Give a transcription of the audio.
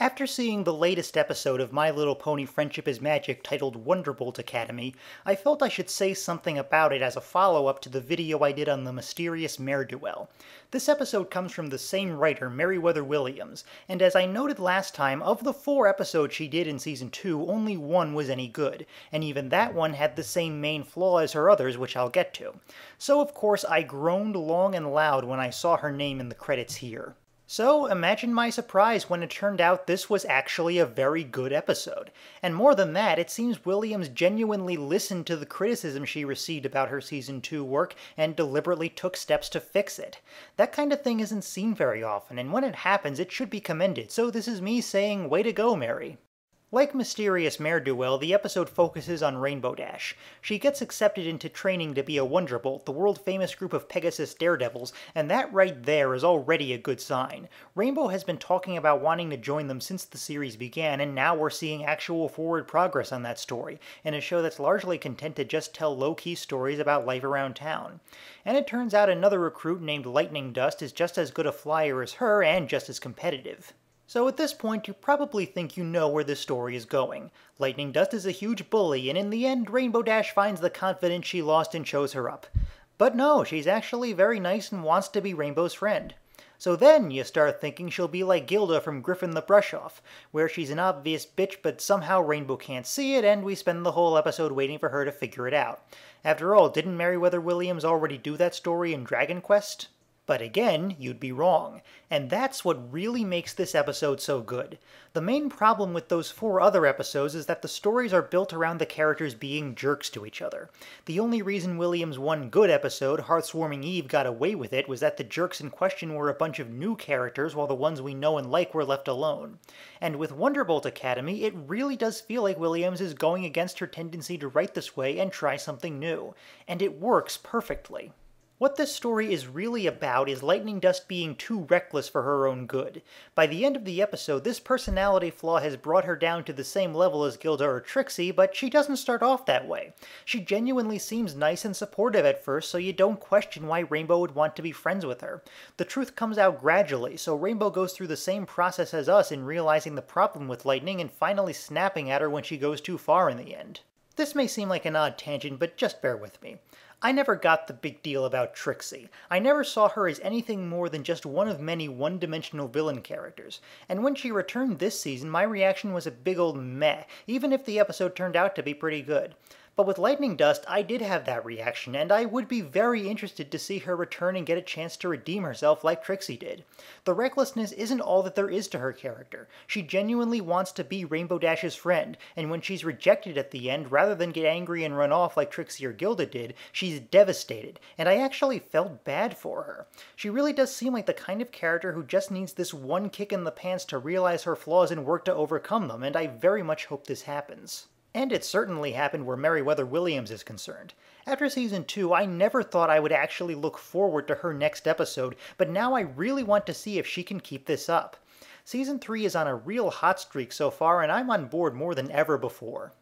After seeing the latest episode of My Little Pony Friendship is Magic titled Wonderbolt Academy, I felt I should say something about it as a follow-up to the video I did on the mysterious Ne'er-do-well. This episode comes from the same writer, Merriwether Williams, and as I noted last time, of the 4 episodes she did in Season 2, only one was any good, and even that one had the same main flaw as her others, which I'll get to. So of course I groaned long and loud when I saw her name in the credits here. So imagine my surprise when it turned out this was actually a very good episode. And more than that, it seems Williams genuinely listened to the criticism she received about her Season 2 work and deliberately took steps to fix it. That kind of thing isn't seen very often, and when it happens it should be commended, so this is me saying way to go, Mary. Like Mysterious Ne'er-do-well, the episode focuses on Rainbow Dash. She gets accepted into training to be a Wonderbolt, the world-famous group of Pegasus daredevils, and that right there is already a good sign. Rainbow has been talking about wanting to join them since the series began, and now we're seeing actual forward progress on that story, in a show that's largely content to just tell low-key stories about life around town. And it turns out another recruit named Lightning Dust is just as good a flyer as her, and just as competitive. So at this point, you probably think you know where this story is going. Lightning Dust is a huge bully, and in the end, Rainbow Dash finds the confidence she lost and shows her up. But no, she's actually very nice and wants to be Rainbow's friend. So then you start thinking she'll be like Gilda from Griffin the Brush-Off, where she's an obvious bitch but somehow Rainbow can't see it, and we spend the whole episode waiting for her to figure it out. After all, didn't Merriwether Williams already do that story in Dragon Quest? But again, you'd be wrong, and that's what really makes this episode so good. The main problem with those 4 other episodes is that the stories are built around the characters being jerks to each other. The only reason Williams' one good episode, Hearthswarming Eve, got away with it was that the jerks in question were a bunch of new characters while the ones we know and like were left alone. And with Wonderbolt Academy, it really does feel like Williams is going against her tendency to write this way and try something new. And it works perfectly. What this story is really about is Lightning Dust being too reckless for her own good. By the end of the episode, this personality flaw has brought her down to the same level as Gilda or Trixie, but she doesn't start off that way. She genuinely seems nice and supportive at first, so you don't question why Rainbow would want to be friends with her. The truth comes out gradually, so Rainbow goes through the same process as us in realizing the problem with Lightning and finally snapping at her when she goes too far in the end. This may seem like an odd tangent, but just bear with me. I never got the big deal about Trixie. I never saw her as anything more than just one of many one-dimensional villain characters. And when she returned this season, my reaction was a big old meh, even if the episode turned out to be pretty good. But with Lightning Dust, I did have that reaction, and I would be very interested to see her return and get a chance to redeem herself like Trixie did. The recklessness isn't all that there is to her character. She genuinely wants to be Rainbow Dash's friend, and when she's rejected at the end, rather than get angry and run off like Trixie or Gilda did, she's devastated, and I actually felt bad for her. She really does seem like the kind of character who just needs this one kick in the pants to realize her flaws and work to overcome them, and I very much hope this happens. And it certainly happened where Merriwether Williams is concerned. After Season 2, I never thought I would actually look forward to her next episode, but now I really want to see if she can keep this up. Season 3 is on a real hot streak so far, and I'm on board more than ever before.